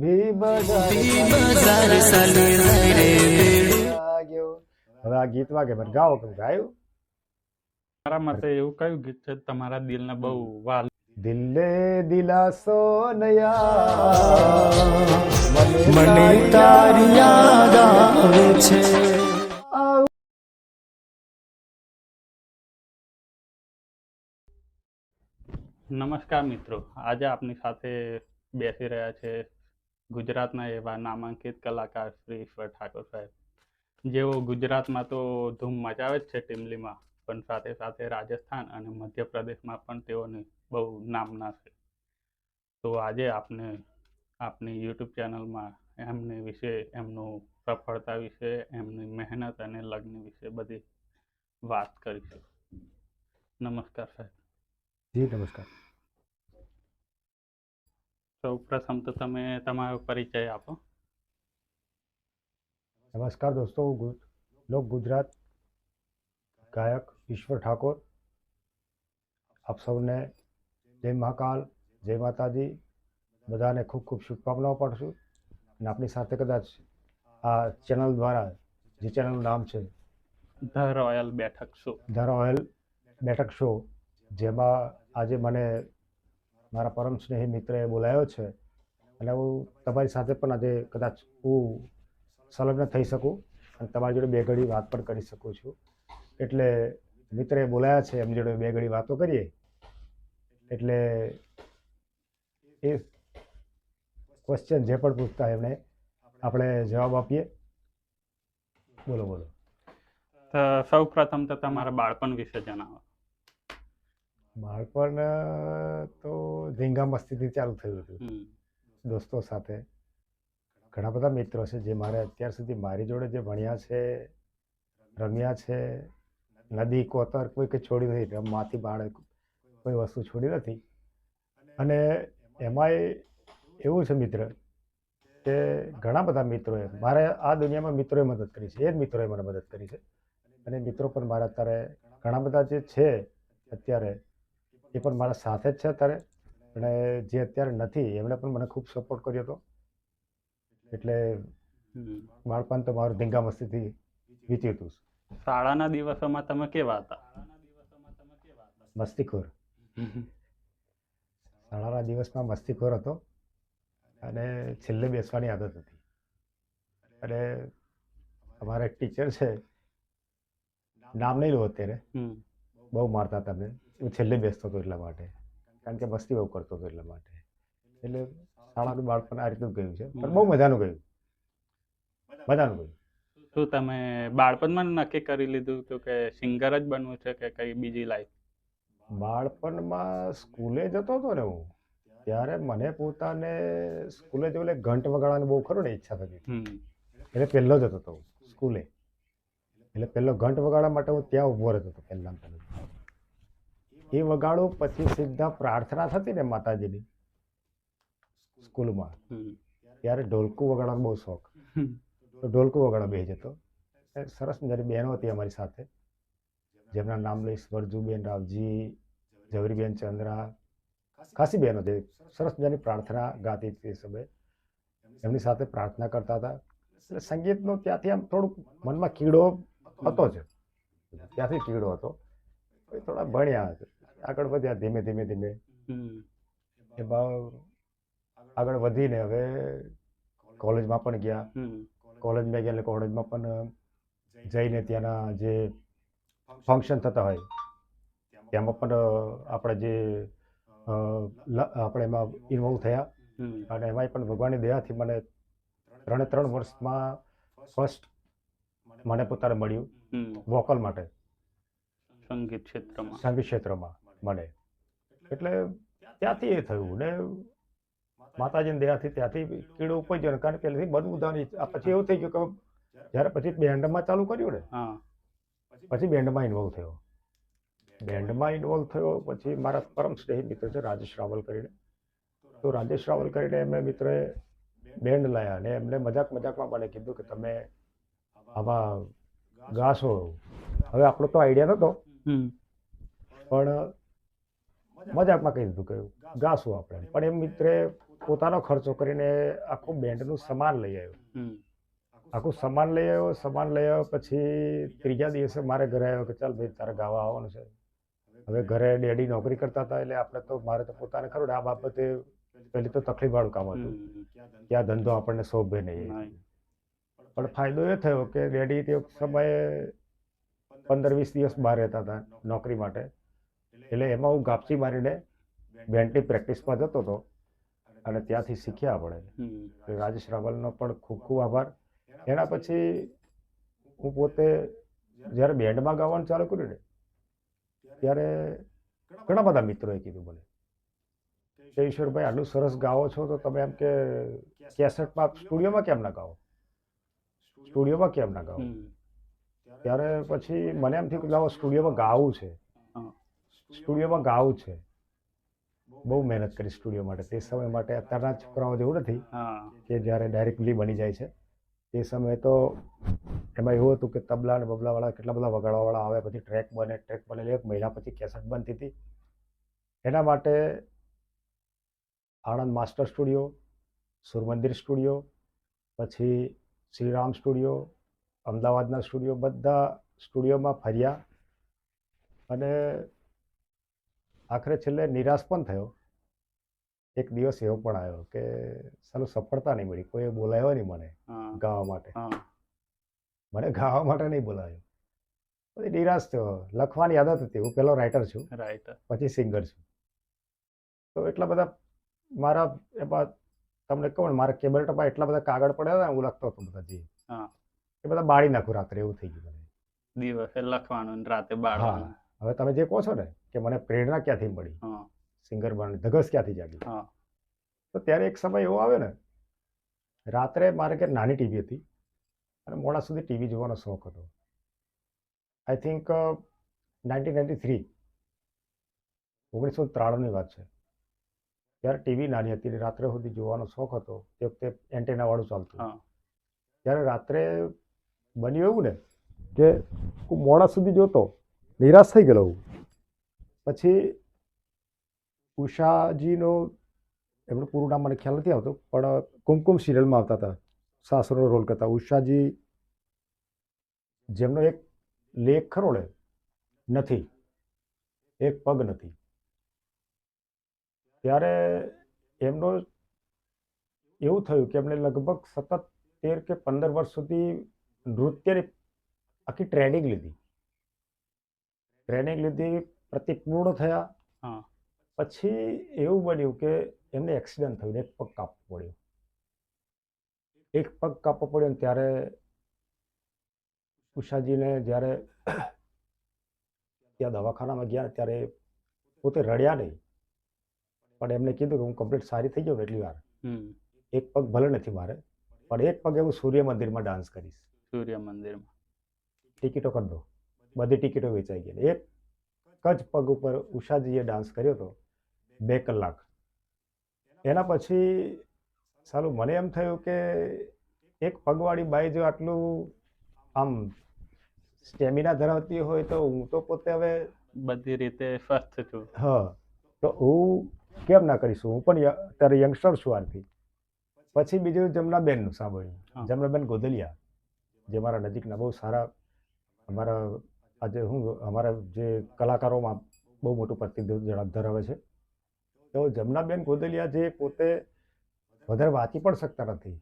હવે આ ગીત વાગે મને ગાઓ કે ગાયું. મારા મતે એવું કયું ગીત છે તમારા દિલને બહુ વાલ? દિલે દિલાસો નયા મને તારી યાદ આવે છે. નમસ્કાર મિત્રો, આજે આપની સાથે બેસી રહ્યા છે ગુજરાતના એવા નામાંકિત કલાકાર શ્રી ઈશ્વર ઠાકોર સાહેબ, જેઓ ગુજરાતમાં તો ધૂમ મચાવે જ છે ટીમલીમાં, પણ સાથે સાથે રાજસ્થાન અને મધ્યપ્રદેશમાં પણ તેઓની બહુ નામના છે. તો આજે આપણે આપણી યુટ્યુબ ચેનલમાં એમની વિશે, એમનું સફળતા વિશે, એમની મહેનત અને લગ્ન વિશે બધી વાત કરીશું. નમસ્કાર સાહેબ. જી નમસ્કાર. સૌ પ્રથમ તો તમે તમારો પરિચય આપો. નમસ્કાર દોસ્તો, હું લોક ગુજરાત ગાયક ઈશ્વર ઠાકોર આપ સૌને જય મહાકાલ, જય માતાજી, બધાને ખૂબ ખૂબ શુભકામનાઓ પાઠવું. અને આપની સાથે કદાચ આ ચેનલ દ્વારા, જે ચેનલનું નામ છે ધ રોયલ બેઠક શો, ધ રોયલ બેઠક શો, જેમાં આજે મને મારા પરમ સ્નેહી મિત્રએ બોલાવ્યો છે અને હું તમારી સાથે પણ આજે કદાચ હું સંલગ્ન થઈ શકું અને તમારી જોડે બે ઘડી વાત પણ કરી શકું છું. એટલે મિત્રએ બોલાયા છે, એમની જોડે બે ઘડી વાતો કરીએ. એટલે એ ક્વેશ્ચન જે પણ પૂછતા એમને આપણે જવાબ આપીએ. બોલો બોલો. સૌ પ્રથમ તો તમારા બાળપણ વિશે જણાવો. બાળપણ તો ધીંગા મસ્તીથી ચાલુ થયું હતું દોસ્તો સાથે. ઘણા બધા મિત્રો છે જે મારે અત્યાર સુધી મારી જોડે જે ભણ્યા છે, રમ્યા છે. નદી કોતર કોઈ કંઈ છોડી નથી, રમવાથી બાળક કોઈ વસ્તુ છોડી નથી. અને એમાંય એવું છે મિત્ર કે ઘણા બધા મિત્રોએ મારે આ દુનિયામાં મિત્રોએ મદદ કરી છે, એ જ મિત્રોએ મને મદદ કરી છે. અને મિત્રો પણ મારા અત્યારે ઘણા બધા જે છે અત્યારે, એ પણ મારા સાથે જ છે અત્યારે. અને જે અત્યારે નથી એમણે પણ મને ખૂબ સપોર્ટ કર્યો હતો. એટલે બાળપણ તો મારું ધીંગા મસ્તીથી વીત્યું હતું. શાળાના દિવસોમાં તમે કેવા હતા? મસ્તીખોર. શાળાના દિવસમાં મસ્તીખોર હતો અને છેલ્લે બેસવાની આદત હતી. અને અમારા એક ટીચર છે, નામ નહીં લો અત્યારે, બહુ મારતા હતા. હું છેલ્લે બેસતો હતો એટલા માટે, કારણ કે મસ્તી બહુ કરતો હતો એટલા માટે. એટલે શાળાનું બાળપણ આ રીતનું ગયું છે, પણ બહુ મજાનું ગયું. શું તમે બાળપણમાં નક્કી કરી લીધું હતું કે સિંગર જ બનવું છે કે કઈ બીજી લાઈફ? બાળપણમાં સ્કૂલે જતો હતો ને હું, ત્યારે મને પોતાને સ્કૂલે જવું એટલે ઘંટ વગાડવાની બહુ ખરું ને ઈચ્છા થતી. એટલે પહેલો જતો હતો સ્કૂલે. એટલે પહેલો ઘંટ વગાડવા માટે હું ત્યાં ઊભો રહેતો હતો. પહેલાં એ વગાડું પછી સીધા પ્રાર્થના થતી ને માતાજીની સ્કૂલમાં, ત્યારે ઢોલકું વગાડવાનો બહુ શોખ. તો ઢોલકું વગાડવા બેસી જતો. સરસ મજાની બહેનો હતી અમારી સાથે, જેમના નામ લઈશ: વરજુબેન રાવજી, જવરીબેન ચંદ્રા, ખાસી બહેનો છે. સરસ મજાની પ્રાર્થના ગાતી હતી એ સમયે. એમની સાથે પ્રાર્થના કરતા હતા. એટલે સંગીતનો ત્યાંથી આમ થોડુંક મનમાં કીડો હતો જ, ત્યાંથી કીડો હતો. થોડા ભણ્યા, આગળ વધ્યા ધીમે ધીમે ધીમે. એમાં આગળ વધીને હવે કોલેજમાં પણ ગયા. કોલેજમાં ગયા એટલે કોલેજમાં પણ જઈને ત્યાંના જે ફંક્શન થતા હોય તેમાં પણ આપણે જે આપણે એમાં ઇન્વોલ્વ થયા. અને એમાંય પણ ભગવાનની દયાથી મને 3 વર્ષમાં ફર્સ્ટ મને પોતાને મળ્યું વોકલ માટે, સંગીત ક્ષેત્રમાં મને. એટલે ત્યાંથી એ થયું ને માતાજીની દયાથી ત્યાંથી કીડો ઉપજ્યો. કારણ કે પહેલેથી બનવું. પછી એવું થઈ ગયું કે જ્યારે પછી બેન્ડમાં ચાલુ કર્યું ને, પછી બેન્ડમાં ઇન્વોલ્વ થયો. પછી મારા પરમ સ્નેહી મિત્ર છે રાજેશ રાવલ કરીને. તો રાજેશ રાવલ કરીને એમને મિત્રએ બેન્ડ લાવ્યા અને એમને મજાકમાં મને કીધું કે તમે આમાં ગાશો. હવે આપણો તો આઈડિયા નહોતો, પણ મજાકમાં કહી દીધું કે ગાશું આપણે. પણ એમ મિત્રે પોતાનો ખર્ચો કરીને આખું બેન્ડનું સામાન લઈ આવ્યો. હમ. આખું સામાન લઈ આવ્યો પછી ત્રીજા દિવસે મારે ઘરે આવ્યો કે ચાલ ભાઈ તારે ગાવા આવવાનું છે. હવે ઘરે ડેડી નોકરી કરતા હતા એટલે આપણે તો મારે તો પોતાને ખરું ને આ બાબતે પહેલી તો તકલીફવાળું કામ હતું કે આ ધંધો આપણને શોભે નહીં. પણ ફાયદો એ થયો કે ડેડી તે સમયે 15-20 દિવસ બહાર રહેતા હતા નોકરી માટે, એટલે એમાં હું ગાપચી મારીને બેન્ડની પ્રેક્ટિસમાં જતો હતો અને ત્યાંથી શીખ્યા આપણે. રાજેશ રાવલનો પણ ખૂબ ખૂબ આભાર. એના પછી હું પોતે જ્યારે બેન્ડમાં ગાવાનું ચાલુ કર્યું ને ત્યારે ઘણા બધા મિત્રોએ કીધું મને કે ઈશ્વરભાઈ આટલું સરસ ગાવો છો તો તમે એમ કે કેસેટમાં સ્ટુડિયોમાં કેમ ના ગાઓ, સ્ટુડિયોમાં કેમ ના ગાઓ. ત્યારે પછી મને એમ થયું કે લાવો સ્ટુડિયોમાં ગાવું છે, સ્ટુડિયોમાં ગાવું છે. બહુ મહેનત કરી સ્ટુડિયો માટે. તે સમય માટે અત્યારના છોકરાઓ જેવું નથી કે જ્યારે ડાયરેક્ટલી બની જાય છે. તે સમયે તો એમાં એવું હતું કે તબલા અને બબલાવાળા કેટલા બધા વગાડવાવાળા આવે, પછી ટ્રેક બને એટલે 1 મહિના પછી કેસેટ બનતી હતી. એના માટે આણંદ માસ્ટર સ્ટુડિયો, સુરમંદિર સ્ટુડિયો, પછી શ્રીરામ સ્ટુડિયો, અમદાવાદના સ્ટુડિયો, બધા સ્ટુડિયોમાં ફર્યા અને આખરે છેલ્લે નિરાશ પણ થયો. એક દિવસ એવો પણ આવ્યો કે સાલું સફળતા નહીં મળી, કોઈ બોલાવ્યો નહીં મને ગાવા માટે. મને ગાવા માટે નહીં બોલાવ્યો. પછી નિરાશ થયો. લખવાની આદત હતી, હું પહેલો રાઇટર છું, પછી સિંગર છું. તો એટલા બધા મારા એમાં તમને કહું ને મારા કેબલ ટપા એટલા બધા કાગળ પડ્યા હતા, હું લખતો હતો બધા જે એ બધા બાળી નાખું રાત્રે, એવું થઈ ગયું મને. દિવસે લખવાનું રાતે બાળવાનું. હવે તમે જે કહો છો ને કે મને પ્રેરણા ક્યાંથી મળી, સિંગર બનવાની ધગસ ક્યાંથી જાગી, તો ત્યારે એક સમય એવો આવ્યો ને, રાત્રે મારે ઘેર નાની ટીવી હતી અને મોડા સુધી ટીવી જોવાનો શોખ હતો. આઈ થિંક 1993 1993ની વાત છે. ત્યારે ટીવી નાની હતી, રાત્રે સુધી જોવાનો શોખ હતો. તે વખતે એન્ટેનાવાળું ચાલતું. ત્યારે રાત્રે બન્યું એવું ને કે હું મોડા સુધી જોતો, નિરાશ થઈ ગયેલો હું. પછી ઉષાજીનો, એમનું પૂરું નામ મને ખ્યાલ નથી આવતું, પણ કુમકુમ સિરિયલમાં આવતા હતા, સાસુનો રોલ કરતા ઉષાજી, જેમનો એક લેખ ખરો ને નથી, એક પગ નથી. ત્યારે એમનો એવું થયું કે એમને લગભગ સતત 13 કે 15 વર્ષ સુધી નૃત્યની આખી ટ્રેનિંગ લીધી, પ્રતિપૂર્ણ થયા. પછી એવું બન્યું કે એમને એક્સિડન્ટ થયું, એક પગ કાપવો પડ્યો. એક પગ કાપવો પડ્યો ને ત્યારે ઉષાજીને જ્યારે ત્યાં દવાખાનામાં ગયા ત્યારે પોતે રડ્યા નહીં, પણ એમને કીધું કે હું કમ્પ્લીટ સારી થઈ જાઉં એટલી વાર એક પગ ભલે નથી મારે, પણ એક પગે હું સૂર્ય મંદિરમાં ડાન્સ કરીશ. સૂર્ય મંદિરમાં ટિકિટો કરી દો, બધી ટિકિટો વેચાઈ ગઈ. એક જ પગ ઉપર ઉષાજીએ ડાન્સ કર્યો હતો 2 કલાક. એના પછી સાલું મને એમ થયું કે એક પગવાળી બાઈ જો આટલું આમ સ્ટેમિના ધરાવતી હોય તો હું તો પોતે હવે બધી રીતે સ્વસ્થ છું. તો હું કેમ ના કરીશું. હું પણ અત્યારે યંગસ્ટર છું આનાથી. પછી બીજું જમનાબેનનું સાંભળ્યું. જમનાબેન ગોદલિયા જે મારા નજીકના બહુ સારા અમારા આજે અમારા જે કલાકારોમાં બહુ મોટું પ્રતિનિધિત્વ ધરાવે છે. તો જમનાબેન ગોદલિયા જે પોતે વધારે વાંચી પણ શકતા નથી,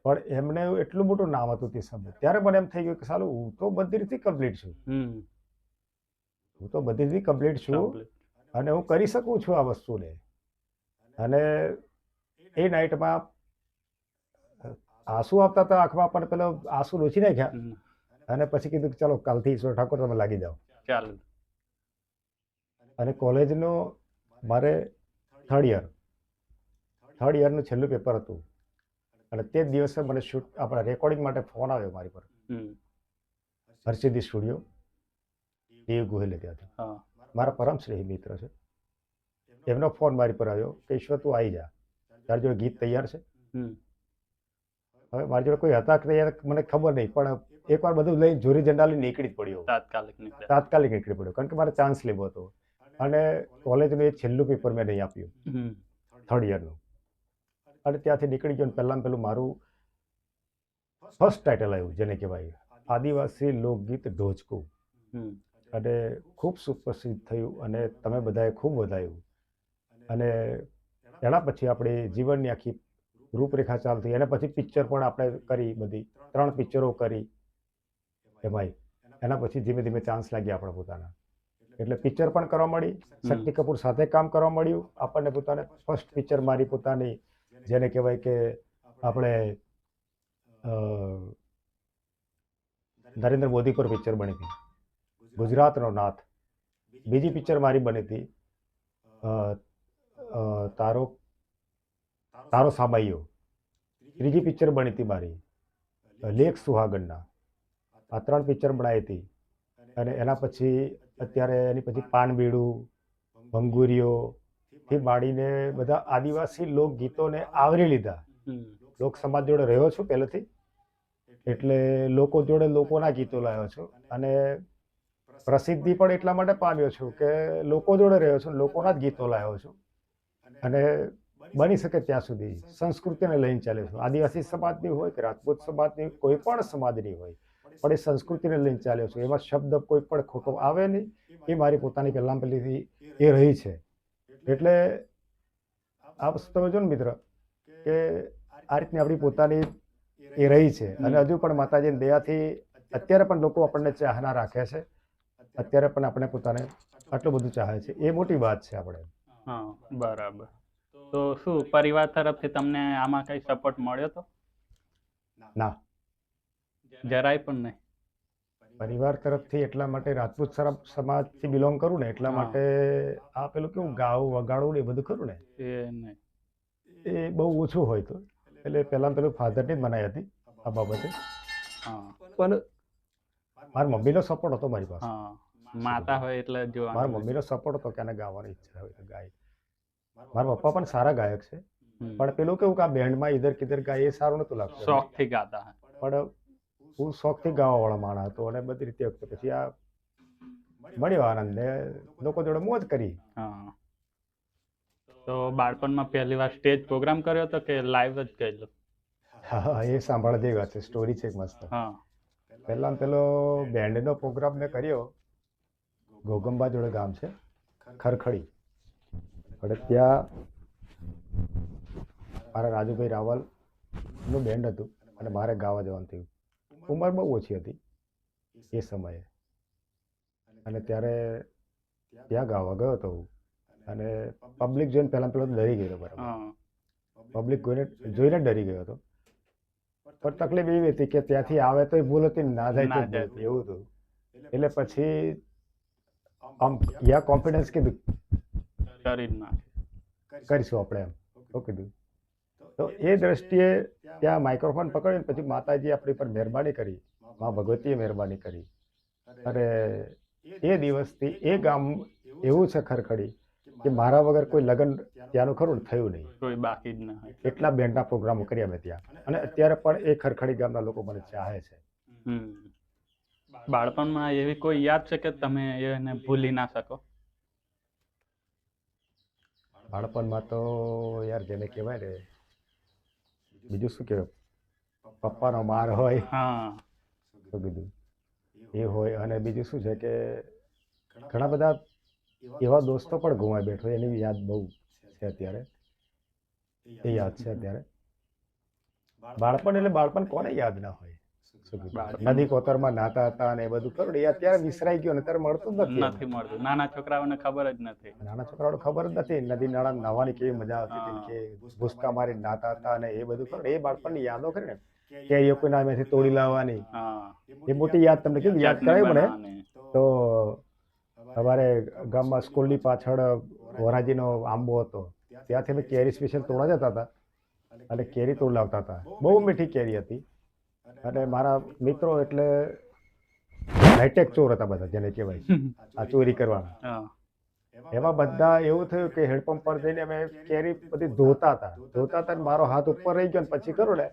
પણ એમને એટલું મોટું નામ હતું તે સમયે. ત્યારે મને એમ થઈ ગયું કે સાલું હું તો બધી રીતે કમ્પ્લીટ છું, અને હું કરી શકું છું આ વસ્તુને. અને એ નાઇટમાં આંસુ આવતા હતા આંખમાં, પણ પેલો આંસુ લૂછી નાખ્યા અને પછી કીધું કે ચાલો કાલથી ઈશ્વર ઠાકોર તમે લાગી જાઓ. અને કોલેજનો મારે થર્ડ યરનું છેલ્લું પેપર હતું અને તે જ દિવસે મને શૂટ આપણા રેકોર્ડિંગ માટે ફોન આવ્યો મારી પર, હર્ષિદી સ્ટુડિયો દેવ ગોહિલે ત્યાંથી. મારા પરમશ્રેહી મિત્ર છે, એમનો ફોન મારી પર આવ્યો કે ઈશ્વર તું આવી જા, તારી જોડે ગીત તૈયાર છે. હવે મારી જોડે કોઈ હતા કે તૈયાર મને ખબર નહીં, પણ એકવાર બધું લઈ જોરી ઝંડા લઈને નીકળી જ પડ્યો, તાત્કાલિક નીકળી પડ્યો, કારણ કે મારે ચાન્સ લેવો હતો. અને કોલેજનું એ છેલ્લું પેપર મેં નહીં આપ્યું થર્ડ યરનું. અને ત્યાંથી નીકળી ગયો ને પહેલાં પેલું મારું ફર્સ્ટ ટાઇટલ આવ્યું જેને કહેવાય આદિવાસી લોકગીત ઢોચકું. હમ. અને ખૂબ સુપ્રસિદ્ધ થયું અને તમે બધાએ ખૂબ વધાયું. અને એના પછી આપણી જીવનની આખી રૂપરેખા ચાલુ થઈ. એના પછી પિક્ચર પણ આપણે કરી બધી 3 પિક્ચરો કરી એમાંય. એના પછી ધીમે ધીમે ચાન્સ લાગ્યા આપણા પોતાના. એટલે પિક્ચર પણ કરવા મળી. શક્તિ કપૂર સાથે કામ કરવા મળ્યું આપણને. પોતાને ફર્સ્ટ પિક્ચર મારી પોતાની જેને કહેવાય કે આપણે નરેન્દ્ર મોદી પર પિક્ચર બની હતી ગુજરાતનો નાથ. બીજી પિક્ચર મારી બની હતી તારો તારો સાબાઈયો. ત્રીજી પિક્ચર બની હતી મારી લેખ સુહાગણના. આ 3 પિક્ચર બનાવી હતી. અને એના પછી અત્યારે એની પછી પાનબીડું, ભંગુરીઓ થી માંડીને બધા આદિવાસી લોકગીતોને આવરી લીધા. લોક સમાજ જોડે રહ્યો છું પહેલેથી, એટલે લોકો જોડે લોકોના ગીતો લાવ્યો છું. અને પ્રસિદ્ધિ પણ એટલા માટે પામ્યો છું કે લોકો જોડે રહ્યો છું, લોકોના જ ગીતો લાવ્યો છું. અને બની શકે ત્યાં સુધી સંસ્કૃતિને લઈને ચાલ્યો છું. આદિવાસી સમાજની હોય કે રાજપૂત સમાજની, કોઈ પણ સમાજની હોય, પણ એ સંસ્કૃતિને લઈને ચાલ્યો છું. એમાં શબ્દ કોઈ પણ ખોટો આવે નહીં. એ મારી પોતાની પહેલાં પહેલીથી એ રહી છે. એટલે આ વસ્તુ તમે જો ને મિત્ર કે આ રીતની આપણી પોતાની એ રહી છે. અને હજુ પણ માતાજીની દયાથી અત્યારે પણ લોકો આપણને ચાહના રાખે છે. અત્યારે પણ આપણે પોતાને આટલું બધું ચાહે છે. એ મોટી વાત છે આપણે. હા, બરાબર. તો શું પરિવાર તરફથી તમને આમાં કઈ સપોર્ટ મળ્યો તો? ના, જરાય પણ નહીં. પરિવાર તરફથી એટલા માટે રાજપૂત સમાજથી બિલોંગ કરું ને એટલા માટે આ પેલું કેવું ગાવું વગાડવું ને એ બધું ખરું ને એ નહીં. એ બહુ ઓછું હોય તો. એટલે પહેલાં પેલું ફાધરની જ મનાઈ હતી આ બાબતે. હા. પણ મારા મમ્મીનો સપોર્ટ હતો મારી પાસે. હા, માતા હોય એટલે મારા જોવાનું. મમ્મીનો સપોર્ટ હતો કે આને ગાવાની ઈચ્છા હોય તો ગાય. મારા પપ્પા પણ સારા ગાયક છે. પણ પેલું કેવું કે આ બેન્ડમાં ઈધર કિધર ગાય એ સારું નતું લાગતું. શોખથી ગાતા. પણ હું શોખથી ગાવાવાળો માણસ હતો અને બધી રીતે વખતે પછી આ મળ્યો આનંદ ને લોકો જોડે મોજ કરી. હા. તો બાળપણમાં પહેલી વાર સ્ટેજ પ્રોગ્રામ કર્યો હતો કે લાઈવ જ ગયેલો? હા, એ સાંભળવા જેવી વાત છે. સ્ટોરી છે એક મસ્ત. હા. પહેલાં પેલો બેન્ડનો પ્રોગ્રામ મેં કર્યો ઘોગંબા જોડે ગામ છે ખરખડી. અને ત્યાં મારા રાજુભાઈ રાવલનું બેન્ડ હતું અને મારે ગાવા જવાનું થયું. ઉંમર બહુ ઓછી હતી એ સમયે. અને ત્યારે ત્યાં ગાવા ગયો હતો હું. અને પબ્લિક જોઈને પહેલાં પેલો ડરી ગયો બરાબર. હા. પબ્લિક જોઈને ડરી ગયો હતો. પણ તકલીફ એવી હતી કે ત્યાંથી આવે તો એ ભૂલ હતી, ના જાય તો ભૂલ હતી, એવું હતું. એટલે પછી આમ યા કોન્ફિડન્સ કીધું કરી જ નાખે. કરીશું આપણે એમ કીધું. તો એ દ્રષ્ટિએ ત્યાં માઇક્રોફોન પકડીને પછી માતાજી આપણી પર મહેરબાની કરી, મા ભગવતીએ મહેરબાની કરી. અને એ દિવસથી એ ગામ એવું છે ખરખડી કે મારા વગર કોઈ લગ્ન ત્યાંનું ખરું થયું નહીં. કોઈ બાકી જ ના હોય. એટલા બેન્ડના પ્રોગ્રામો કર્યા મેં ત્યાં. અને અત્યારે પણ એ ખરખડી ગામના લોકો મને ચાહે છે. બાળપણમાં એવી કોઈ યાદ છે કે તમે એને ભૂલી ના શકો? બાળપણમાં તો યાર જેને કહેવાય ને બીજું શું કહેવાય, પપ્પાનો માર હોય. હા. તો કીધું એ હોય. અને બીજું શું છે કે ઘણા બધા એવા દોસ્તો પણ ગુમાવી બેઠો એની યાદ બહુ છે અત્યારે. એ યાદ છે અત્યારે. બાળપણ એટલે બાળપણ કોને યાદ ના હોય. નદી કોતરમાં નાતા હતા અને એ બધું ખરું ને એ અત્યારે વિસરાઈ ગયું ને અત્યારે મળતું જ નથી મળતું. નાના છોકરાઓને ખબર જ નથી. નાના છોકરાઓને ખબર જ નથી નદી નાળા નાહવાની કેવી મજા આવતી હતી કે ભૂસકા મારી નાતા હતા અને એ બધું ખરું. એ બાળપણની યાદો ખરી ને કે એ કોઈ નામેથી તોડી લાવવાની એ મોટી યાદ. તમને કીધું યાદ કરાવી મને તો અમારે ગામમાં સ્કૂલની પાછળ વરાજીનો આંબો હતો. ત્યાંથી અમે કેરી સ્પેશિયલ તોડવા જતા હતા અને કેરી તોડ લાવતા હતા. બહુ મીઠી કેરી હતી. અને મારા મિત્રો એટલે હાઈટેક ચોર હતા બધા જેને કહેવાય આ ચોરી કરવાના. એમાં બધા એવું થયું કે હેન્ડપંપ પર જઈને અમે કેરી બધી ધોતા હતા. મારો હાથ ઉપર રહી ગયો ને પછી ખરું ને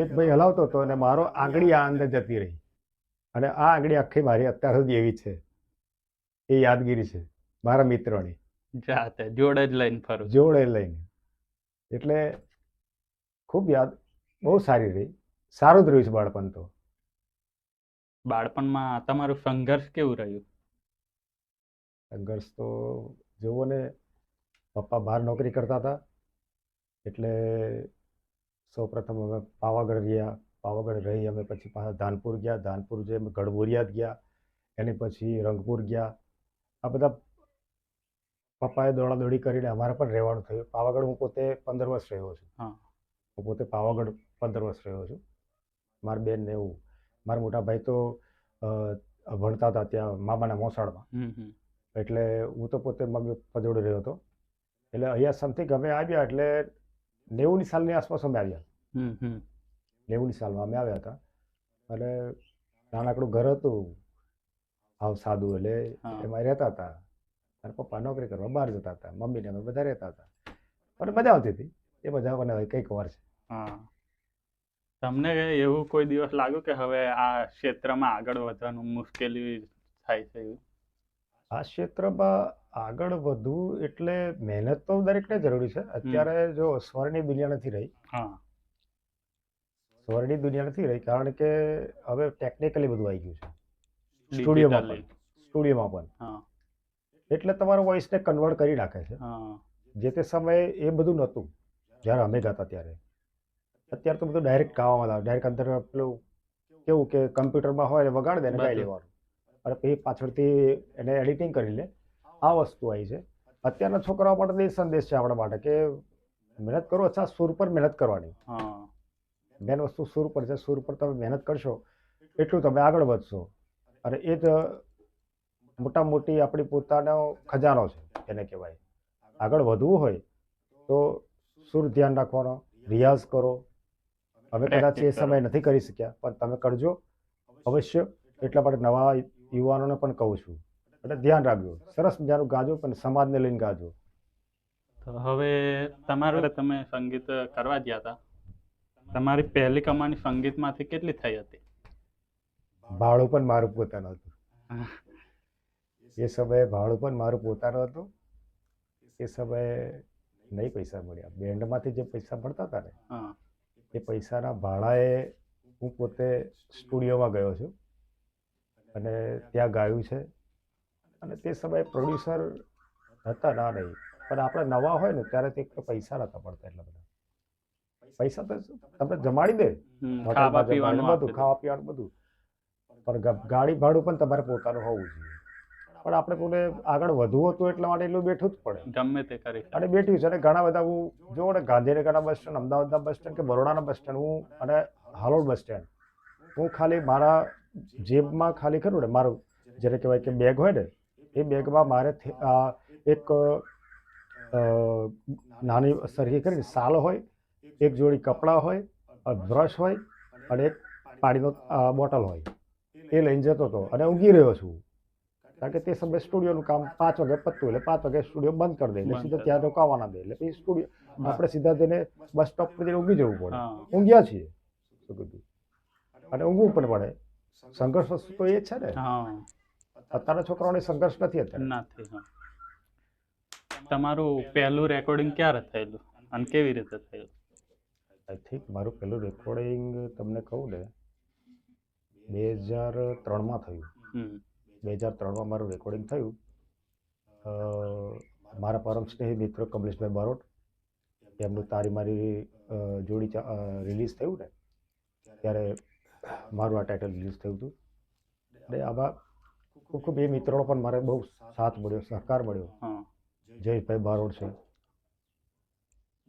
એક ભાઈ હલાવતો હતો અને મારો આંગળી આ અંદર જતી રહી. અને આ આંગળી આખી મારી અત્યાર સુધી એવી છે. એ યાદગીરી છે મારા મિત્રોની. જાતે જોડે જ લઈને ફરું. જોડે લઈને. એટલે ખૂબ યાદ બહુ સારી રહી. સારું જ રહ્યું છે બાળપણ તો. બાળપણમાં તમારું સંઘર્ષ કેવું રહ્યું? સંઘર્ષ તો જુઓ ને, પપ્પા બહાર નોકરી કરતા હતા એટલે સૌપ્રથમ અમે પાવાગઢ ગયા. પાવાગઢ રહી અમે પછી પાછા ધાનપુર ગયા. ધાનપુર જઈ અમે ગઢબોરિયાદ ગયા. એની પછી રંગપુર ગયા. આ બધા પપ્પાએ દોડાદોડી કરીને અમારે પણ રહેવાનું થયું. પાવાગઢ હું પોતે 15 વર્ષ રહ્યો છું. હા. હું પોતે પાવાગઢ 15 વર્ષ રહ્યો છું. મારા બેન ને એવું. મારા મોટા ભાઈ તો ભણતા હતા ત્યાં મામાના મોસાળમાં. એટલે હું તો પોતે મમ્મી પપ્પા જોડે રહ્યો હતો. એટલે અહીંયા સમથિંગ અમે આવ્યા એટલે 90ની સાલની આસપાસ અમે આવ્યા. 90ની સાલમાં અમે આવ્યા હતા. અને નાનકડું ઘર હતું, હાવ સાદું, એટલે એમાં રહેતા હતા. અને પપ્પા નોકરી કરવા બહાર જતા હતા. મમ્મીને અમે બધા રહેતા હતા. અને મજા આવતી હતી. એ મજા મને કંઈક વાર છે. હા. તમને એવું કોઈ દિવસ લાગ્યું કે હવે આ ક્ષેત્રમાં આગળ વધવાનું મુશ્કેલી થાય છે એવું? આ ક્ષેત્રમાં આગળ વધવું એટલે મહેનત તો દરેકને જરૂરી છે. અત્યારે જો સ્વર્ણની દુનિયા નથી રહી. હા. સ્વર્ણની દુનિયા નથી રહી કારણ કે હવે ટેકનિકલી બધું આવી ગયું છે. Digitally. સ્ટુડિયોમાં પણ. હા. એટલે તમારો વોઇસને કન્વર્ટ કરી નાખે છે. હા. જે તે સમયે એ બધું નહોતું જ્યારે અમે ગાતા ત્યારે. અત્યારે તો બધું ડાયરેક્ટ ગાવામાં આવે. ડાયરેક્ટ અંદર પેલું કેવું કે કમ્પ્યુટરમાં હોય એટલે વગાડી દે ને ગાઈ બધું. લેવાનું. અને પછી પાછળથી એને એડિટિંગ કરી લે. આ વસ્તુ આવી છે. અત્યારના છોકરાઓ માટે તો એ સંદેશ છે આપણા માટે કે મહેનત કરો, અચ્છા સુર પર મહેનત કરવાની. હા. મેન વસ્તુ સુર પર છે. સુર પર તમે મહેનત કરશો એટલું તમે આગળ વધશો. અને એ જ મોટા મોટી આપણી પોતાનો ખજાનો છે એને કહેવાય. આગળ વધવું હોય તો સુર ધ્યાન રાખવાનો, રિયાઝ કરો. અમે કદાચ એ સમય નથી કરી શક્યા પણ તમે કરજો અવશ્ય. એટલા માટે નવા યુવાનોને પણ કહું છું. એટલે ધ્યાન રાખજો, સરસ મજાનું ગાજો પણ સમાજને લઈને ગાજો. તો હવે તમે સંગીત કરવા ગયા હતા, તમારી પહેલી કમાણી સંગીતમાંથી કેટલી થઈ હતી? ભાડું પણ મારું પોતાનું હતું. એ સમયે ભાડું પણ મારું પોતાનું હતું. એ સમયે નહીં પૈસા મળ્યા. બેન્ડમાંથી જે પૈસા મળતા હતા ને હા. એ પૈસાના ભાડાએ હું પોતે સ્ટુડિયોમાં ગયો છું અને ત્યાં ગાયું છે. અને તે સમયે પ્રોડ્યુસર હતા ના નહીં, પણ આપણે નવા હોય ને ત્યારે તે પૈસા નતા પડતા એટલા બધા. પૈસા તો તમને જમાડી દે, ખાવા પીવાનું બધું, ખાવા પીવાનું બધું, પણ ગાડી ભાડું પણ તમારે પોતાનું હોવું જોઈએ. પણ આપણે કોને આગળ વધવું હતું એટલા માટે એટલું બેઠું જ પડે. ગમે તે કરી અને બેઠ્યું છે. અને ઘણા બધા હું જોઉં ને, ગાંધીનગરના બસ સ્ટેન્ડ, અમદાવાદના બસ સ્ટેન્ડ કે બરોડાના બસ સ્ટેન્ડ, હું અને હાલોલ બસ સ્ટેન્ડ, હું ખાલી મારા જેબમાં ખાલી ખરું ને મારું જેને કહેવાય કે બેગ હોય ને, એ બેગમાં મારે એક નાની સરખી કરીને સાલ હોય, એક જોડી કપડાં હોય, બ્રશ હોય અને એક પાણીનો બોટલ હોય. એ લઈને જતો હતો અને ઊંઘી રહ્યો છું. કારણ કે તે સમયે સ્ટુડિયોનું કામ 5 વાગે પતતું એટલે 5 વાગે સ્ટુડિયો બંધ કરી દે એટલે સીધા ત્યાં રોકાવાના દે એટલે પછી સ્ટુડિયો આપણે સીધા જઈને બસ સ્ટોપ પર જઈને ઊંઘી જવું પડે. ઊંઘ્યા છીએ શું કીધું. અને ઊંઘવું પણ પડે. સંઘર્ષ વસ્તુ તો એ જ છે ને. અત્યારના છોકરાઓને સંઘર્ષ નથી અત્યારે. તમારું પહેલું રેકોર્ડિંગ ક્યારે થયેલું અને કેવી રીતે થયેલું? આઈ થિંક મારું પહેલું રેકોર્ડિંગ તમને કહું ને 2003માં થયું. 2003માં મારું રેકોર્ડિંગ થયું. મારા પરમ સ્નેહી મિત્ર કમલેશભાઈ બારોટ, એમનું તારી મારી જોડી રિલીઝ થયું ને ત્યારે મારું આ ટાઇટલ રિલીઝ થયું હતું. એટલે આમાં ખૂબ એ મિત્રોનો પણ મારે બહુ સાથ મળ્યો, સહકાર મળ્યો. જયેશભાઈ બારોટ છે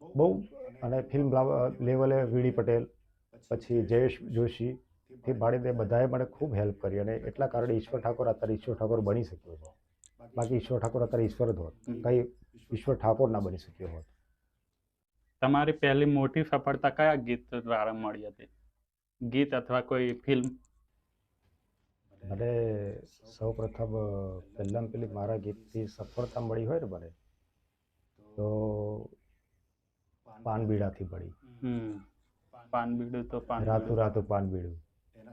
બહુ, અને ફિલ્મ લેવલે વીડી પટેલ, પછી જયેશ જોશી, થી ભાડીને બધાએ મને ખૂબ હેલ્પ કરી. અને એટલા કારણે ઈશ્વર ઠાકોર અત્યારે ઈશ્વર ઠાકોર બની શક્યો છે. બાકી ઈશ્વર ઠાકોર અત્યારે ઈશ્વર જ હોત, કંઈ ઈશ્વર ઠાકોર ના બની શક્યો હોત. તમારી પહેલી મોટી સફળતા કયા ગીત દ્વારા મળી હતી? ગીત અથવા કોઈ ફિલ્મ? મને સૌ પ્રથમ પેલી મારા ગીતથી સફળતા મળી હોય ને મને તો પાનબીડાથી મળી. પાનબીડું તો રાતું રાતું પાનબીડું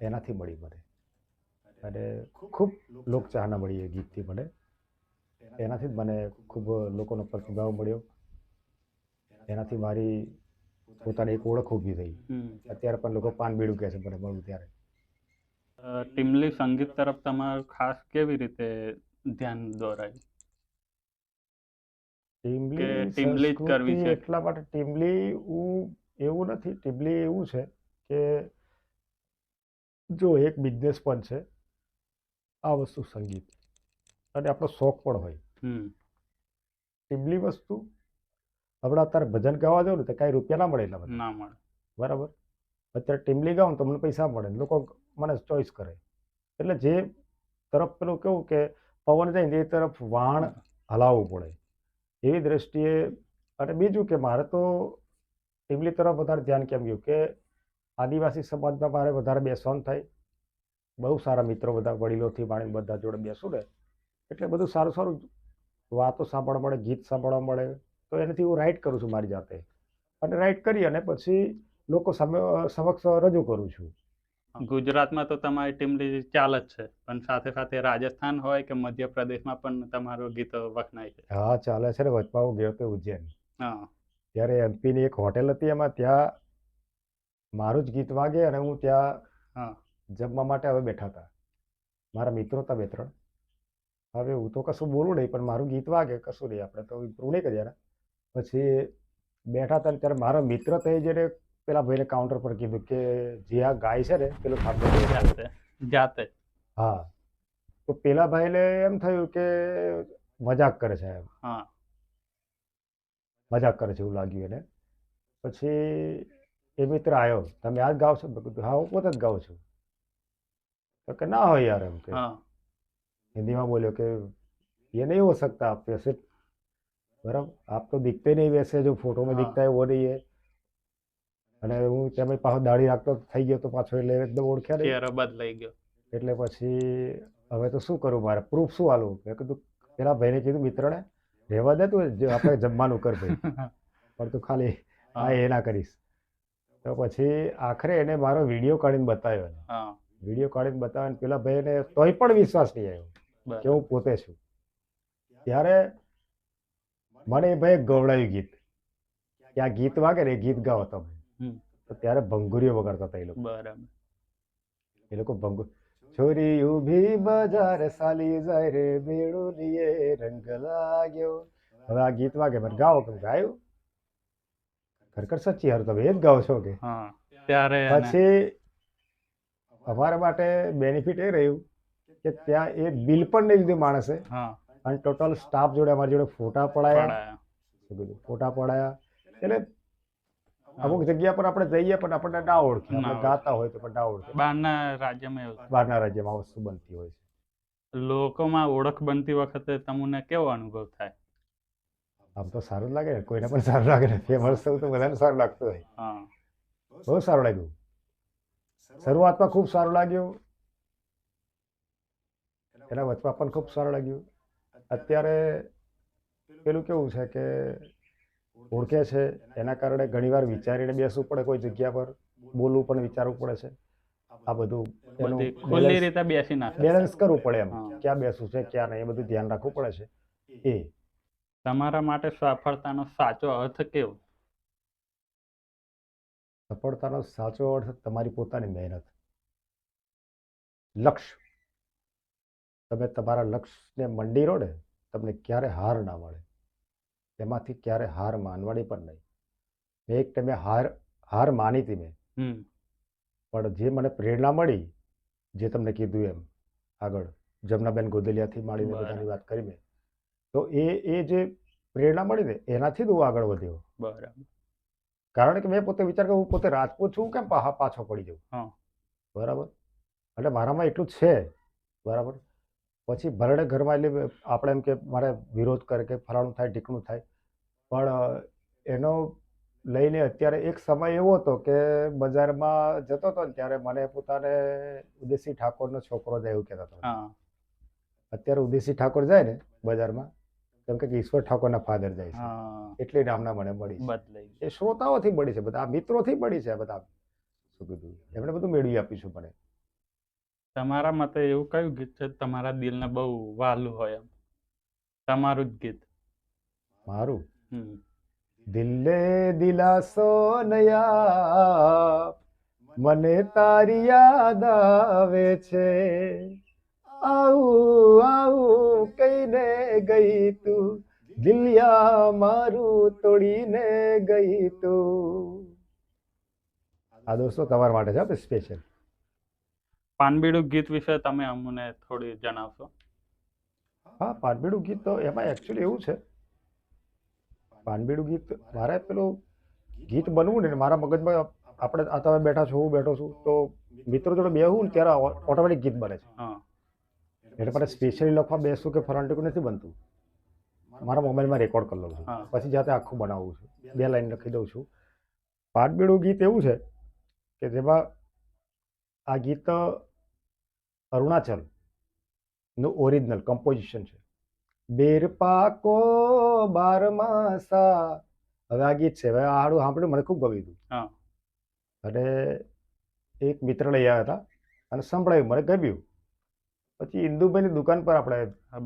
એનાથી મળી મને. અને ખૂબ લોકચાહના મળી એ ગીતથી મને. એનાથી જ મને ખૂબ લોકોનો પ્રતિભાવ મળ્યો. એનાથી મારી પોતાની એક ઓળખ ઊભી થઈ. હમ. અત્યારે પણ લોકો પાન બીડું કહે છે મને મળું ત્યારે. ટીમલી સંગીત તરફ તમારું ખાસ કેવી રીતે ધ્યાન દોરાય કે ટીમલી ટીમલી જ કરવી સંસ્કૃતિ છે? એટલા માટે ટીમલી એવું નથી. ટીમલી એવું છે કે જો એક બિઝનેસ પણ છે આ વસ્તુ સંગીત અને આપણો શોખ પણ હોય. હમ. ટીમલી વસ્તુ આપણે અત્યારે ભજન ગાવા જાવ ને તો કાંઈ રૂપિયા ના મળે એટલા બધા, ના મળે. બરાબર. અત્યારે ટીમલી ગાઉં ને તો મને પૈસા મળે ને લોકો મને ચોઈસ કરે. એટલે જે તરફ પેલું કેવું કે પવન જાય ને એ તરફ વાણ હલાવવું પડે એવી દ્રષ્ટિએ. અને બીજું કે મારે તો ટીમલી તરફ વધારે ધ્યાન કેમ ગયું કે આદિવાસી સમાજમાં મારે વધારે બેસવાનું થાય. બહુ સારા મિત્રો બધા વડીલોથી માંડીને બધા જોડે બેસું ને એટલે બધું સારું સારું વાતો સાંભળવા મળે, ગીત સાંભળવા મળે. તો એનાથી હું રાઇટ કરું છું મારી જાતે અને રાઇટ કરી અને પછી લોકો સામે સમક્ષ રજૂ કરું છું. ગુજરાતમાં તો તમારી ટીમલી ચાલે જ છે, પણ સાથે સાથે રાજસ્થાન હોય કે મધ્યપ્રદેશમાં પણ તમારું ગીત વખણાય છે. હા ચાલે છે ને. વચમાં હું ગયો હતો ઉજ્જૈન, હા. ત્યારે એમપીની એક હોટેલ હતી, એમાં ત્યાં મારું જ ગીત વાગે અને હું ત્યાં હા. જમવા માટે હવે બેઠા હતા. મારા મિત્રો હતા 2-3. હવે હું તો કશું બોલું નહીં પણ મારું ગીત વાગે, કશું નહીં, આપણે તો ઇમ્પ્રૂવ નહીં કરીએ ને. પછી બેઠા હતા ને ત્યારે મારો મિત્ર થઈ જઈને પેલા ભાઈને કાઉન્ટર પર કીધું કે જે આ ગાય છે ને પેલું સાંભળ્યું જાતે જાતે. હા. તો પેલા ભાઈને એમ થયું કે મજાક કરે છે એમ, હા. મજાક કરે છે એવું લાગ્યું એને. પછી એ મિત્ર આવ્યો, તમે આ જ ગાઓ છો? મેં કીધું હા હું પોતે જ ગાઉં છું. તો કે ના હોય યાર એમ કે હા. हिंदी में बोलो कि ये नहीं हो सकता, आप वैसे बराबर आप तो दिखते नहीं वैसे जो फोटो में हाँ। दिखता है वो नहीं है. અને હું ત્યાં પાછો દાઢી રાખતો થઈ ગયો તો પાછો એટલે એકદમ ઓળખ્યા નહીં. ચહેરો બદલાઈ ગયો. એટલે પછી હવે તો શું કરું, મારે પ્રૂફ શું આલું? મેં કીધું પેલા ભાઈને કીધું મિત્રને રહેવા દે તું, જે આપણે જમવાનું કર ભાઈ, પણ તું ખાલી આ એ ના કરીશ. તો પછી આખરે એને મારો વિડીયો કાઢીને બતાવ્યો. હા. વિડીયો કાઢીને બતાવ્યો ને પેલા ભાઈને તોય પણ વિશ્વાસ નહીં આવ્યો કે બરાબર. હું પોતે છું. ત્યારે મને એ ભાઈ ગવડાવ્યું ગીત કે આ ગીત વાગે ને એ ગીત ગાઓ તમે. હમ. તો ત્યારે ભંગુરીઓ વગાડતા હતા એ લોકો. બરાબર. એ લોકો છોરી ઉભી બજાર સાલી જાય રે બેડુલીએ રંગ લાગ્યો. હવે આ ગીત વાગે મને ગાઓ કે ગાયું ખરેખર સચ્ચી હાર તમે એ જ ગાઓ છો કે. હા. ત્યારે એને પછી અમારા માટે બેનિફિટ એ રહ્યું કે ત્યાં એ બિલ પણ નહીં લીધું માણસે હા અને ટોટલ સ્ટાફ જોડે અમારી જોડે ફોટા પડાયા, પડાયા. શું કીધું, ફોટા પડાયા. એટલે અમુક જગ્યા પર આપણે જઈએ પણ આપણને ના ઓળખે, ના આપણે ઓળખે. ગાતા હોય તો પણ ના ઓળખે. બહારના રાજ્યમાં એવું છે. બહારના રાજ્યમાં આ વસ્તુ બનતી હોય છે. લોકોમાં ઓળખ બનતી વખતે તમને કેવો અનુભવ થાય? આમ તો સારું જ લાગે ને, કોઈને પણ સારું લાગે ને. ફેમસ થવું તો બધાને સારું લાગતું હોય. હા. બહુ સારું લાગ્યું. શરૂઆતમાં ખૂબ સારું લાગ્યું, એના વચમાં પણ ખૂબ સારું લાગ્યું. અત્યારે પેલું કેવું છે કે ઓળખે છે એના કારણે ઘણીવાર વિચારીને બેસવું પડે, કોઈ જગ્યા પર બોલવું પણ વિચારવું પડે છે. આ બધું એનું બધી ખુલ્લી રીતે બેસી નાખે. બેલેન્સ કરવું પડે એમ, હા. ક્યાં બેસવું છે ક્યાં નહીં, એ બધું ધ્યાન રાખવું પડે છે. એ તમારા માટે સફળતાનો સાચો અર્થ કેવો? સફળતાનો સાચો અર્થ તમારી પોતાની મહેનત, લક્ષ્ય. તમે તમારા લક્ષ્યને મંડી રહો ને, તમને ક્યારે હાર ના મળે. એમાંથી ક્યારે હાર માનવાની પણ નહીં. મેં એક ટાઈમે હાર માની હતી મેં, હમ. પણ જે મને પ્રેરણા મળી, જે તમને કીધું એમ આગળ જમનાબેન ગોદલિયાથી માંડીને બરાબર. બધાની વાત કરી મેં, તો એ જે પ્રેરણા મળી ને એનાથી જ હું આગળ વધ્યો. બરાબર. કારણ કે મેં પોતે વિચાર કર્યો હું પોતે રાજપૂત છું, કેમ પાછો પડી જાઉં. હા. બરાબર. એટલે મારામાં એટલું છે. બરાબર. પછી ભરડે ઘરમાં એટલે આપણે એમ કે મારે વિરોધ કરે કે ફલાણું થાય ઢીકણું થાય, પણ એનો લઈને અત્યારે એક સમય એવો હતો કે બજારમાં જતો હતો ને ત્યારે મને પોતાને ઉદેશી ઠાકોરનો છોકરો જાય એવું કહેતા હતા. હા. અત્યારે ઉદેશી ઠાકોર જાય ને બજારમાં, કેમ કે ઈશ્વર ઠાકોરના ફાધર જાય છે, હા. એટલી નામના મને મળી છે. બદલાઈ ગયું. એ શ્રોતાઓથી મળી છે, બધા મિત્રોથી મળી છે. બધા શું કીધું એમણે બધું મેળવી આપીશું મને. તમારા મતે એવું કયું ગીત છે તમારા દિલને બહુ વહાલું હોય એમ? તમારું જ ગીત. મારું હમ. દિલે દિલાસો નયા મને તારી યાદ આવે છે, આવું આવું કહીને ગઈ તું, દિલિયા મારું તોડીને ગઈ તું. આ દોસ્તો તમારા માટે છે સ્પેશિયલ. પાનબીડું ગીત વિશે તમે અમને થોડી જણાવશો? હા, પાનબીડું ગીત તો એમાં એકચ્યુઅલી એવું છે, પાનબીડું ગીત મારે પેલું ગીત બનવું ને મારા મગજમાં આપણે આ તમે બેઠા છો હું બેઠો છું તો મિત્રો જોડે બેહું ને ત્યારે ઓટોમેટિક ગીત બને છે. હા. એટલે મારે સ્પેશિયલી લખવા બેસું કે ફરાંટીકું નથી બનતું, મારા મોબાઈલમાં રેકોર્ડ કરી લઉં છું, હા. પછી જાતે આખું બનાવું છું, 2 લાઈન લખી દઉં છું. પાનબીડું ગીત એવું છે કે જેમાં આ ગીત અરુણાચલ નું ઓરિજિનલ કમ્પોઝિશન છે. બેર પાકો બારમાસા, હવે આ ગીત છે, હવે આ હાડું સાંભળ્યું મને ખૂબ ગમ્યું હતું. હા. અને એક મિત્ર લઈ આવ્યા હતા અને સંભળાયું, મને ગમ્યું. પછી ઇન્દુભાઈની દુકાન પર આપણે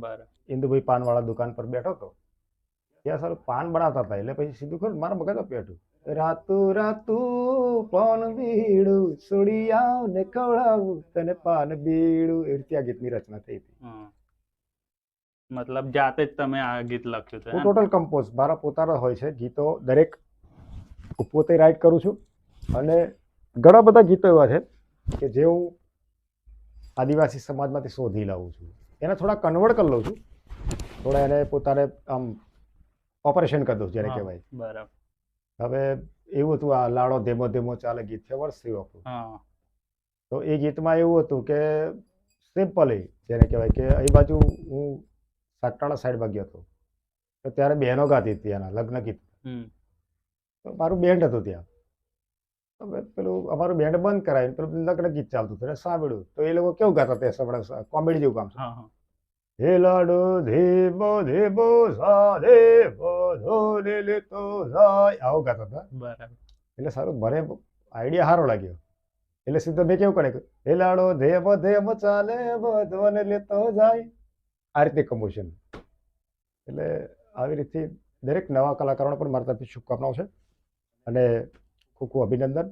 બરાબર. ઇન્દુભાઈ પાનવાળા દુકાન પર બેઠો હતો, ત્યાં સારું પાન બનાવતા હતા, એટલે પછી સીધું ખરું મારા મગજમાં બેઠું, રાતું રાતું પાન બીડું છોડી આવ ને ખવડાવું તને પાન બીડું, એ રીતે આ ગીતની રચના થઈ હતી. મતલબ જાતે જ તમે આ ગીત લખ્યું છે? હું ટોટલ કમ્પોઝ મારા પોતાના હોય છે ગીતો, દરેક હું પોતે રાઇટ કરું છું. અને ઘણા બધા ગીતો એવા છે કે જે હું આદિવાસી સમાજમાંથી શોધી લાવું છું, એને થોડા કન્વર્ટ કરી લઉં છું, થોડા એને પોતાને આમ ઓપરેશન કરી દઉં જેને કહેવાય. બરાબર. હવે એવું હતું, આ લાડો ધેમો ધેમો ચાલે ગીત છે વર્ષથી આપણું, હા. તો એ ગીતમાં એવું હતું કે સિમ્પલી જેને કહેવાય કે એ બાજુ હું સાકટાણા સાઈડમાં ગયો હતો તો ત્યારે બહેનો ગાતી હતી એના લગ્ન ગીત, તો મારું બેન્ડ હતું ત્યાં, હવે પેલું અમારું બેન્ડ બંધ કરાવીને પેલું લગ્ન ગીત ચાલતું હતું, સાંભળ્યું તો એ લોકો કેવું ગાતા તે સંભળાય, કોમેડી જેવું કામ છે. હે લાડો ધેબો ધેબો સા ધેબો ધોને લેતો જાય, આવું ગાતા હતા. બરાબર. એટલે સારું મને આઈડિયા સારો લાગ્યો, એટલે સીધો મેં કેવું કરે, હે લાડો ધેબો ધેબો ચાલે બધોને લેતો જાય, આ રીતે કમ્પોઝિશન. એટલે આવી રીતે દરેક નવા કલાકારોને પણ મારા તરફથી શુભકામનાઓ છે અને ખૂબ ખૂબ અભિનંદન.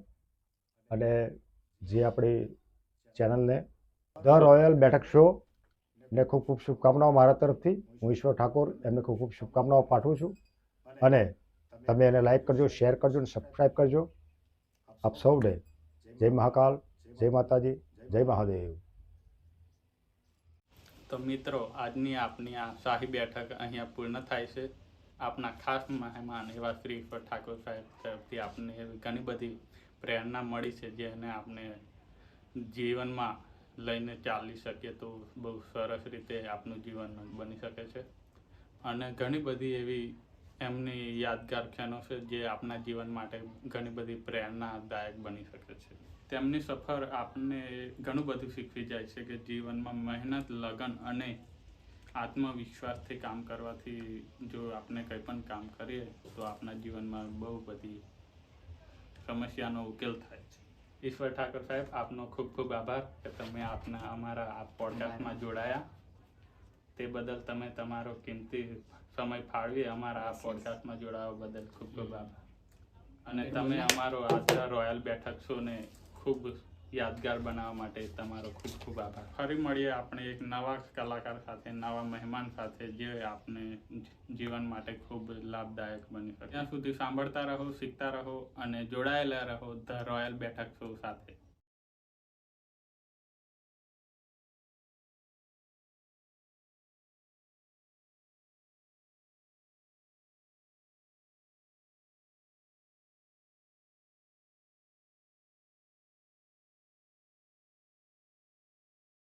અને જે આપણી ચેનલને ધ રોયલ બેઠક શો ને ખૂબ ખૂબ શુભકામનાઓ મારા તરફથી. હું ઈશ્વર ઠાકોર એમને ખૂબ ખૂબ શુભકામનાઓ પાઠવું છું. અને તમે એને લાઈક કરજો, શેર કરજો અને સબસ્ક્રાઈબ કરજો. આપ સૌને જય મહાકાલ, જય માતાજી, જય મહાદેવ. તો મિત્રો, આજની આપની આ શાહી બેઠક અહીંયા પૂર્ણ થાય છે. આપના ખાસ મહેમાન એવા શ્રી ઈશ્વર ઠાકોર સાહેબ તરફથી આપને ઘણી બધી પ્રેરણા મળી છે, જેને આપણે જીવનમાં લઈને ચાલી શકીએ તો બહુ સરસ રીતે આપનું જીવન બની શકે છે. અને ઘણી બધી એવી એમની યાદગાર ક્ષણો છે જે આપણા જીવન માટે ઘણી બધી પ્રેરણાદાયક બની શકે છે. તેમની સફર આપણને ઘણું બધું શીખવી જાય છે કે જીવનમાં મહેનત, લગન અને આત્મવિશ્વાસથી કામ કરવાથી જો આપણે કંઈ પણ કામ કરીએ તો આપણા જીવનમાં બહુ બધી સમસ્યાનો ઉકેલ થાય છે. ઈશ્વર ઠાકોર સાહેબ, આપનો ખૂબ ખૂબ આભાર કે તમે અમારા આ પોડકાસ્ટમાં જોડાયા. તે બદલ તમે તમારો કિંમતી સમય ફાળવી અમારા આ પોડકાસ્ટમાં જોડાવા બદલ ખૂબ ખૂબ આભાર. અને તમે અમારો આ રોયલ બેઠક શોને ખૂબ યાદગાર બનાવવા માટે તમારો ખૂબ ખૂબ આભાર. ફરી મળીએ આપણે એક નવા કલાકાર સાથે, નવા મહેમાન સાથે, જે આપણે જીવન માટે ખૂબ લાભદાયક બની શકે. ત્યાં સુધી સાંભળતા રહો, શીખતા રહો અને જોડાયેલા રહો ધ રોયલ બેઠક શો સાથે.